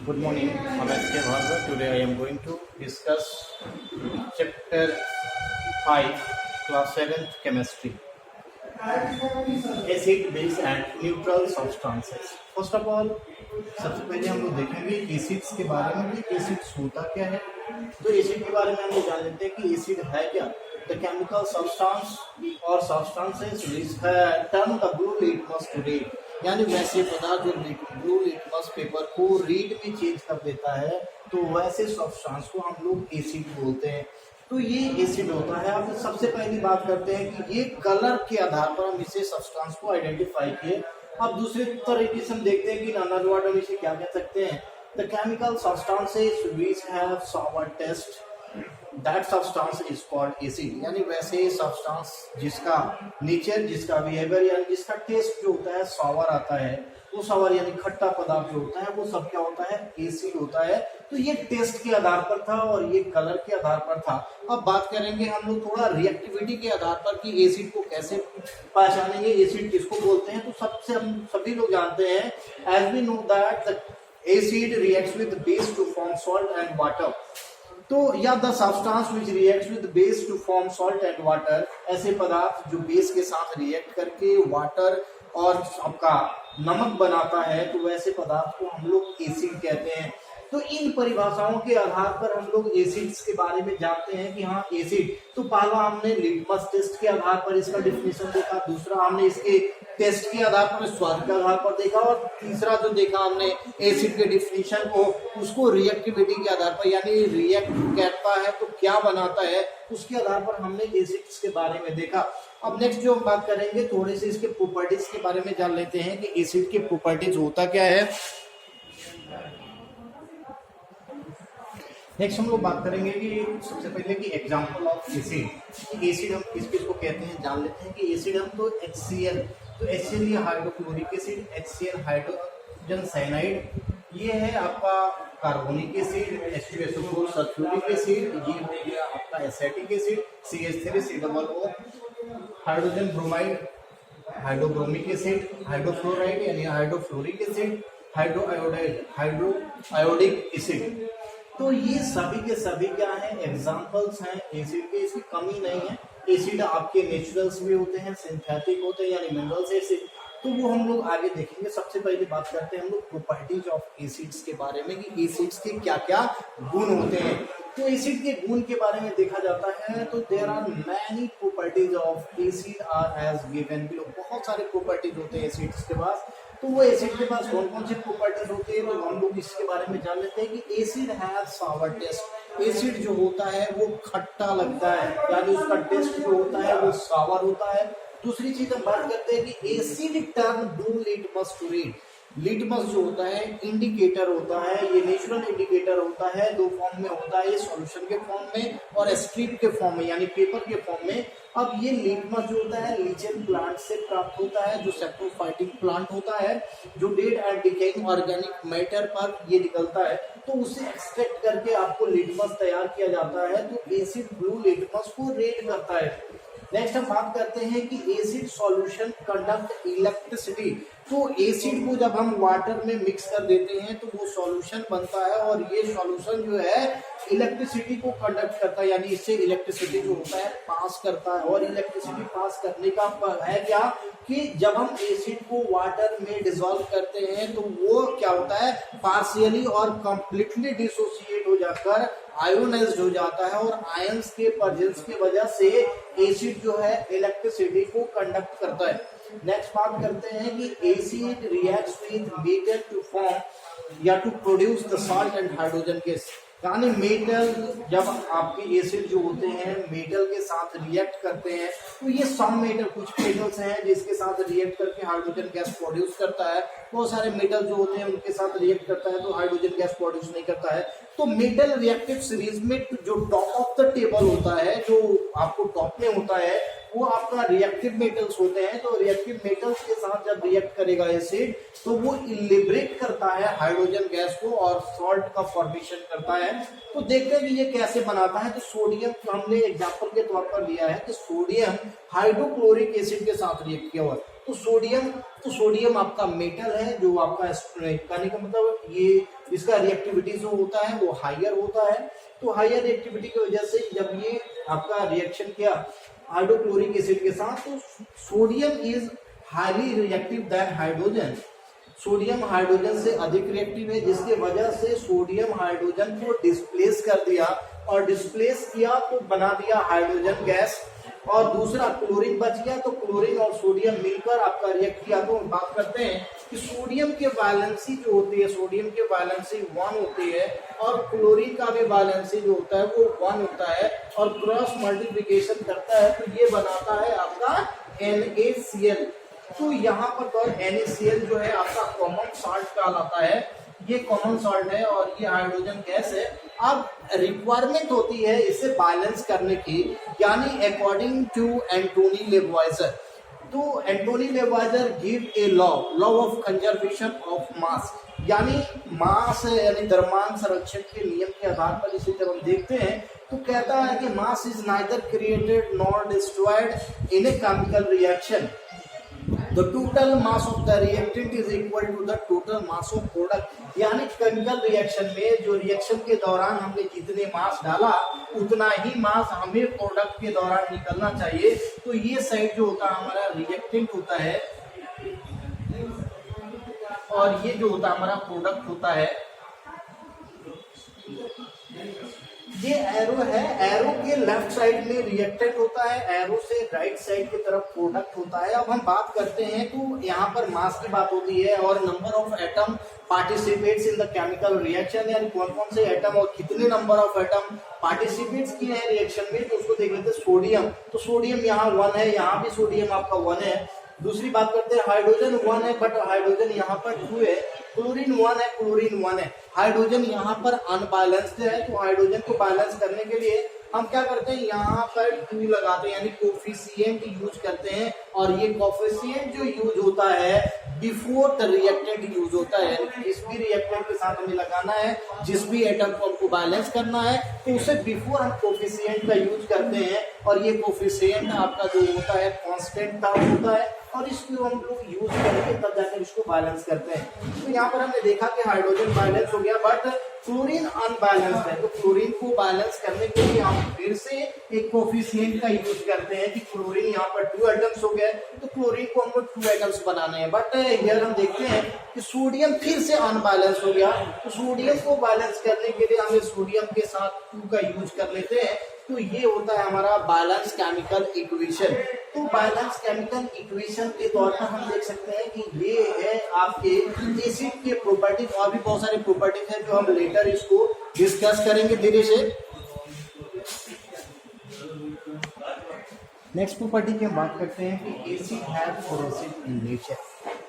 Good morning. I'm S.K. Bhargava. Today I am going to discuss chapter 5, class 7th chemistry. Acid, base and neutral substances. First of all, सबसे पहले हम लोग देखेंगे acids के बारे में कि एसिड्स होता क्या है। तो एसिड के बारे में हम लोग जान लेते हैं कि एसिड है क्या। द केमिकल सब्सटेंस और substances which turn the blue litmus to red, यानी वैसे पदार्थ जो ब्लू लिटमस पेपर को रेड में चेंज कर देता है, तो वैसे सब्सटेंस को हम लोग एसिड बोलते हैं। तो ये एसिड होता है। अब सबसे पहली बात करते हैं कि ये कलर के आधार पर हम इसे सब्सटेंस को आइडेंटिफाई किए। अब दूसरे तरीके से हम देखते हैं कि अनदर वर्ड हम इसे क्या कह सकते हैं। The chemical substances which have sour taste, that substance is called acid, यानी वैसे सब्सटेंस जिसका नेचर, जिसका बिहेवियर यानी जिसका टेस्ट जो होता है सॉवर आता है, वो सॉवर यानी खट्टा पदार्थ जो होता है वो सब क्या होता है, एसिड होता है। तो ये टेस्ट के आधार पर था और ये कलर के आधार पर था। अब बात करेंगे हम लोग थोड़ा रिएक्टिविटी के आधार पर कि एसिड को कैसे पहचानेंगे, एसिड किसको बोलते हैं। तो सबसे हम सभी लोग जानते हैं, as we know that the acid reacts with base to form salt and water. तो या the substance which reacts with base to form salt and water, ऐसे पदार्थ जो बेस के साथ रिएक्ट करके वाटर और आपका नमक बनाता है, तो वैसे पदार्थ को हम लोग एसिड कहते हैं। तो इन परिभाषाओं के आधार पर हम लोग एसिड्स के बारे में जानते हैं कि हाँ एसिड, तो पहला हमने लिटमस टेस्ट के आधार पर इसका डिफिनेशन देखा, दूसरा हमने इसके टेस्ट के आधार पर, स्वाद के आधार पर देखा, और तीसरा जो देखा हमने एसिड के डिफिनेशन को, उसको रिएक्टिविटी के आधार पर, यानी रिएक्ट करता है तो क्या बनाता है, उसके आधार पर हमने एसिड्स के बारे में देखा। अब नेक्स्ट जो हम बात करेंगे, थोड़े से इसके प्रॉपर्टीज के बारे में जान लेते हैं कि एसिड के प्रॉपर्टीज होता क्या है। नेक्स्ट हम लोग बात करेंगे कि सबसे पहले कि एग्जांपल ऑफ एसिड। एसिड हम किस किस को कहते हैं जान लेते हैं कि एसिड हम तो HCl, तो HCl ये hydrochloric acid, HCl hydrogen cyanide, ये है आपका carbonic acid, H2SO4 sulphuric acid, ये हो गया आपका acetic acid, CH3COO, hydrogen bromide, hydrobromic acid, hydrofluoride यानी hydrofluoric acid, hydroiodide, hydroiodic acid. तो ये सभी के सभी क्या है, एग्जाम्पल्स हैं एसिड के। इसकी कमी नहीं है। एसिड आपके नेचुरल्स भी होते हैं, सिंथेटिक होते हैं यानी मिनरल्स एसिड, तो वो हम लोग आगे देखेंगे। सबसे पहले बात करते हैं हम लोग प्रॉपर्टीज ऑफ एसिड्स के बारे में कि एसिड्स के क्या क्या गुण होते हैं। तो एसिड के गुण के बारे में देखा जाता है तो there are many properties of acid are as given below. बहुत सारे प्रॉपर्टीज होते हैं एसिड्स के पास। तो वो एसिड के पास कौन कौन सी प्रॉपर्टीज होती है, तो हम लोग इसके बारे में जान लेते हैं कि acid has sour taste. Acid जो होता है वो खट्टा लगता है, यानी उसका टेस्ट जो होता है वो सावर होता है। दूसरी चीज हम बात करते हैं कि acid turn blue litmus to red. Litmus जो होता है इंडिकेटर होता है, ये नेचुरल इंडिकेटर होता है, दो फॉर्म में होता है, सॉल्यूशन के फॉर्म में और स्ट्रिप के फॉर्म में यानी पेपर के फॉर्म में। अब ये लिटमस जो होता है लीचेन प्लांट से प्राप्त होता है, जो सैप्रोफाइटिक प्लांट होता है, जो dead and decaying organic matter पर ये निकलता है, तो उसे एक्सट्रैक्ट करके आपको लिटमस तैयार किया जाता है। तो एसिड ब्लू लिटमस को रेड करता है। नेक्स्ट हम बात करते हैं कि एसिड सॉल्यूशन कंडक्ट इलेक्ट्रिसिटी। तो एसिड को जब हम वाटर में मिक्स कर देते हैं तो वो सॉल्यूशन बनता है और ये सॉल्यूशन जो है इलेक्ट्रिसिटी को कंडक्ट करता है, यानी इससे इलेक्ट्रिसिटी जो होता है पास करता है। और इलेक्ट्रिसिटी पास करने का है क्या कि जब हम एसिड को वाटर में डिसॉल्व करते हैं तो वो क्या होता है, पार्शियली और कंप्लीटली डिसोसिएट हो जाकर आयोनाइज्ड हो जाता है, और आयंस के प्रेजेंस की वजह से एसिड जो है इलेक्ट्रिसिटी को कंडक्ट करता है। नेक्स्ट बात करते हैं कि acid reacts with metal to form या to produce the salt and hydrogen gas, यानी मेटल जब आपके एसिड जो होते हैं मेटल के साथ रिएक्ट करते हैं, तो ये सम मेटल, कुछ मेटल्स हैं जिसके साथ रिएक्ट करके हाइड्रोजन गैस प्रोड्यूस करता है, बहुत सारे मेटल जो होते हैं उनके साथ रिएक्ट करता है तो हाइड्रोजन गैस प्रोड्यूस नहीं करता है। तो मेटल रिएक्टिव सीरीज में जो टॉप ऑफ द टेबल होता है, जो आपको टॉप में होता है, वो आपका रिएक्टिव मेटल्स होते हैं। तो रिएक्टिव मेटल्स के साथ जब रिएक्ट करेगा एसिड तो वो लिबरेट करता है हाइड्रोजन गैस को और सॉल्ट का फॉर्मेशन करता है। तो देखते हैं कि ये कैसे बनाता है। तो सोडियम हमने एग्जांपल के तौर पर लिया है कि सोडियम हाइड्रोक्लोरिक एसिड के साथ रिएक्ट किया हुआ है। तो सोडियम आपका मेटल है, जो आपका कहने का मतलब ये इसका रिएक्टिविटी जो होता है वो हायर होता है। तो हायर रिएक्टिविटी की वजह से जब ये आपका रिएक्शन किया हाइड्रोक्लोरिक एसिड के साथ, तो sodium is highly reactive than hydrogen. Sodium hydrogen से अधिक रिएक्टिव है, जिसकी वजह से सोडियम हाइड्रोजन को डिस्प्लेस कर दिया, और डिस्प्लेस किया तो बना दिया हाइड्रोजन गैस, और दूसरा क्लोरीन बच गया। तो क्लोरीन और सोडियम मिलकर आपका रिएक्ट किया। तो बात करते हैं कि सोडियम के वैलेंसी जो होती है, सोडियम के वैलेंसी 1 होती है, और क्लोरीन का भी वैलेंसी जो होता है वो 1 होता है, और क्रॉस मल्टीप्लिकेशन करता है तो ये बनाता है आपका NaCl। तो यहाँ पर NaCl जो है आपका कॉमन सॉल्ट कहलाता है, ये कॉमन सॉल्ट है और ये हाइड्रोजन गैस है। अब रिक्वायरमेंट होती है इसे बैलेंस करने की, यानी अकॉर्डिंग टू एंटोनी लेवॉइजर। तो Antoine Lavoisier give a law of conservation of mass, यानी मास यानी द्रव्यमान संरक्षण के नियम के आधार पर इसे जब हम देखते हैं तो कहता है कि mass is neither created nor destroyed in a chemical reaction. The total mass of the reactant is equal to the total mass of product, यानी केमिकल रिएक्शन में जो रिएक्शन के दौरान हमने जितने मास डाला उतना ही मास हमें प्रोडक्ट के दौरान निकलना चाहिए। तो ये साइड जो होता है हमारा रिएक्टेंट होता है, और ये जो होता है हमारा प्रोडक्ट होता है। ये एरो है, एरो के लेफ्ट साइड में रिएक्टेंट होता है, एरो से राइट साइड की तरफ प्रोडक्ट होता है। अब हम बात करते हैं तो यहाँ पर मास की बात होती है और number of atom participates in the chemical reaction, यानी कौन कौन से एटम और कितने नंबर ऑफ एटम पार्टिसिपेट्स किए हैं रिएक्शन में। तो उसको देख लेते हैं सोडियम, तो सोडियम यहाँ 1 है, यहाँ भी सोडियम आपका 1 है। दूसरी बात करते हैं हाइड्रोजन 1 है, बट हाइड्रोजन यहाँ पर 2 है। क्लोरीन 1 है, क्लोरीन 1 है। हाइड्रोजन यहाँ पर अनबैलेंस्ड है, तो हाइड्रोजन को बैलेंस करने के लिए हम क्या करते हैं, यहाँ पर 2 लगाते हैं, यानी कोफिशिएंट यूज करते हैं। और ये कोफिशिएंट जो यूज होता है बिफोर द रिएक्टेंट यूज होता है, यानी जिस भी रिएक्टेंट के साथ हमें लगाना है, जिस भी एटम को हमको बैलेंस करना है, तो उसे बिफोर हम कोफिशिएंट का यूज करते हैं। और ये कोफिशिएंट आपका जो होता है कांस्टेंट का होता है, और इसको हम लोग यूज करके तब जाकर इसको बैलेंस करते हैं। तो यहाँ पर हमने देखा कि हाइड्रोजन बैलेंस हो गया, बट क्लोरीन अनबैलेंस्ड है। तो क्लोरीन को बैलेंस करने के लिए हम फिर से एक कोफिशिएंट का यूज करते हैं कि क्लोरीन यहाँ पर 2 एटम्स हो गए, तो क्लोरीन को हमको 2 एटम्स बनाने हैं। बट हियर हम देखते हैं कि सोडियम फिर से अनबैलेंस हो गया, तो सोडियम को बैलेंस करने के लिए हमें सोडियम के साथ 2 का यूज कर लेते हैं। तो ये होता है हमारा बैलेंस केमिकल इक्वेशन। तो बैलेंस केमिकल इक्वेशन के तौर पर हम देख सकते हैं कि ये है आपके एसिड के प्रॉपर्टीज, और भी बहुत सारे प्रॉपर्टीज हैं जो हम लेटर इसको डिस्कस करेंगे धीरे से। नेक्स्ट प्रॉपर्टी की हम बात करते हैं कि acid have corrosive in nature,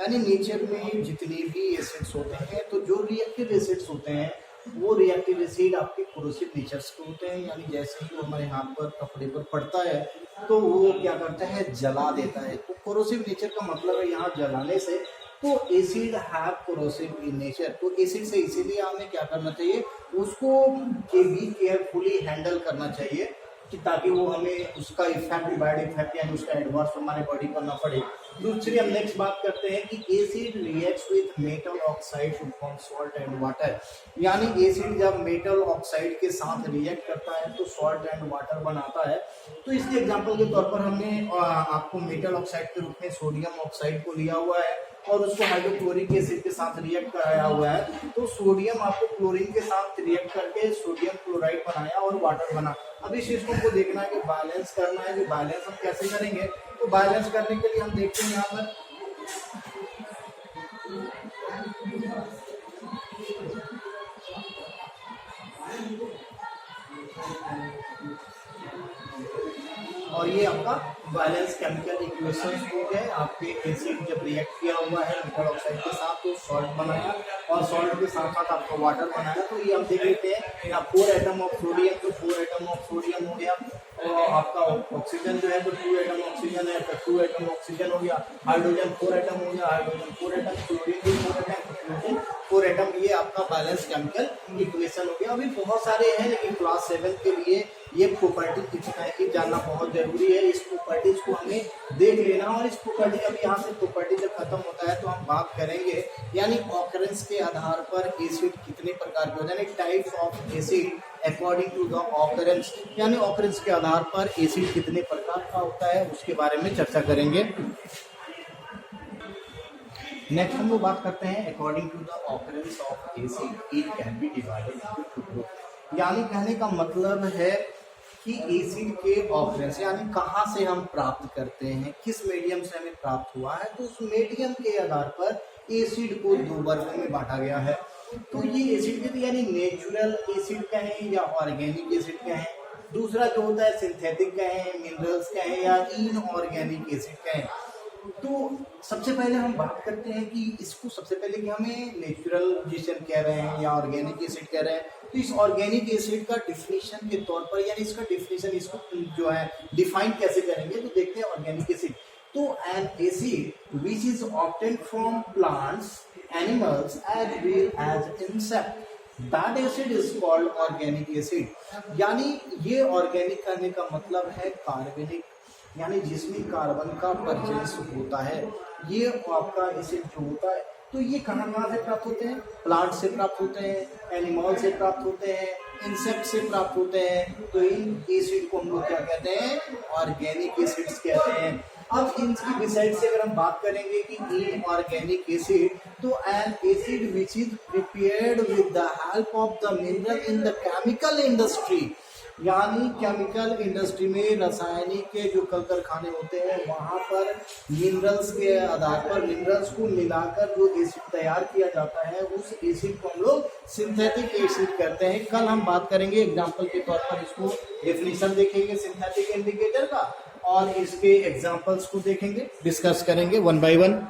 यानी नेचर में जितने भी एसिड्स होते हैं, तो जो रिएक्टिव एसिड्स होते हैं वो रिएक्टिव एसिड आपके कोरोसिव नेचर्स के होते हैं, यानी जैसे ही वो हमारे हाथ पर कपड़े पर पड़ता है तो वो क्या करता है, जला देता है। तो कोरोसिव नेचर का मतलब है यहाँ जलाने से। तो acid have corrosive in nature, तो एसिड से इसीलिए हमें क्या करना चाहिए, उसको के भी केयरफुली हैंडल करना चाहिए कि ताकि वो हमें उसका इफेक्ट, बैड इफेक्ट यानी उसका एडवर्स हमारे बॉडी पर ना पड़े। दूसरी हम नेक्स्ट बात करते हैं कि acid reacts with metal oxide to form salt and water, यानी एसिड जब मेटल ऑक्साइड के साथ रिएक्ट करता है तो सॉल्ट एंड वाटर बनाता है। तो इसके एग्जांपल के तौर पर हमने आपको मेटल ऑक्साइड के रूप में सोडियम ऑक्साइड को लिया हुआ है और उसको हाइड्रोक्लोरिक एसिड के साथ रिएक्ट कराया हुआ है। तो सोडियम आपको क्लोरीन के साथ रिएक्ट करके सोडियम क्लोराइड बनाया और वाटर बना। अब इस चीज को देखना है कि बैलेंस करना है, कि बैलेंस हम कैसे करेंगे। तो बैलेंस करने के लिए हम देखते हैं यहाँ पर और ये आपका बैलेंस केमिकल इक्वेशन हो गए। आपके एसिड जब रिएक्ट किया हुआ है मेटल ऑक्साइड के साथ तो सॉल्ट बनाया, और सॉल्ट के साथ साथ आपका वाटर बनाया। तो ये हम देख लेते हैं यहाँ 4 एटम ऑफ सोडियम, तो 4 एटम ऑफ सोडियम हो गया, और आपका ऑक्सीजन जो है तो 2 एटम ऑक्सीजन है, तो 2 एटम ऑक्सीजन हो गया। हाइड्रोजन 4 एटम हो गया, हाइड्रोजन 4 एटम, क्लोरीन भी 4 एटम, एक्सक्लूजन 4 एटम, ये आपका बैलेंस केमिकल इक्वेशन हो गया। अभी बहुत सारे हैं लेकिन क्लास 7 के लिए ये प्रॉपर्टी कितना है कि जानना बहुत जरूरी है। इस प्रॉपर्टीज को हमें देख लेना, और इस प्रॉपर्टी अभी यहाँ से प्रॉपर्टी जब खत्म होता है तो हम बात करेंगे यानी ऑकरेंस के आधार पर एसिड कितने प्रकार के होते हैं, यानी types of acid according to the occurrence, यानी ऑकरेंस के आधार पर एसिड कितने प्रकार का होता है उसके बारे में चर्चा करेंगे। नेक्स्ट हम लोग बात करते हैं according to the occurrence of acid it can be divided into two group, यानी कहने का मतलब है कि एसिड के ऑकरेंस यानी कहाँ से हम प्राप्त करते हैं, किस मीडियम से हमें प्राप्त हुआ है, तो उस मीडियम के आधार पर एसिड को 2 वर्गों में बांटा गया है। तो ये एसिड के यानी नेचुरल एसिड कहें या ऑर्गेनिक एसिड कहें, दूसरा जो होता है सिंथेटिक कहें, मिनरल्स कहें या इनऑर्गेनिक एसिड कहें। तो सबसे पहले हम बात करते हैं कि इसको सबसे पहले कि हमें नेचुरल जिसे कह रहे हैं या ऑर्गेनिक एसिड कह रहे हैं, तो इस ऑर्गेनिक एसिड का डिफिनीशन के तौर पर यानी इसका डिफिनीशन इसको जो है डिफाइन कैसे करेंगे, तो देखते हैं ऑर्गेनिक एसिड। तो an acid which is obtained from plants animals as well as insect that acid is called organic acid, यानी ये ऑर्गेनिक करने का मतलब है कार्बनिक, यानी जिसमें कार्बन का प्रेजेंस होता है। ये आपका एसिड जो होता है तो ये कहाँ से प्राप्त होते हैं, प्लांट से प्राप्त होते हैं, एनिमल से प्राप्त होते हैं, इंसेक्ट से प्राप्त होते हैं। तो इन एसिड को हम लोग क्या कहते हैं, ऑर्गेनिक एसिड्स कहते हैं। अब इनकी बिसाइड से अगर हम बात करेंगे कि इनऑर्गेनिक एसिड, तो an acid which is prepared with the help of the mineral in the chemical industry, यानी केमिकल इंडस्ट्री में रासायनिक के जो कल कारखाने होते हैं वहां पर मिनरल्स के आधार पर मिनरल्स को मिलाकर जो एसिड तैयार किया जाता है उस एसिड को हम लोग सिंथेटिक एसिड कहते हैं। कल हम बात करेंगे एग्जांपल के तौर पर, इसको डेफिनेशन देखेंगे सिंथेटिक इंडिकेटर का और इसके एग्जांपल्स को देखेंगे, डिस्कस करेंगे 1 by 1।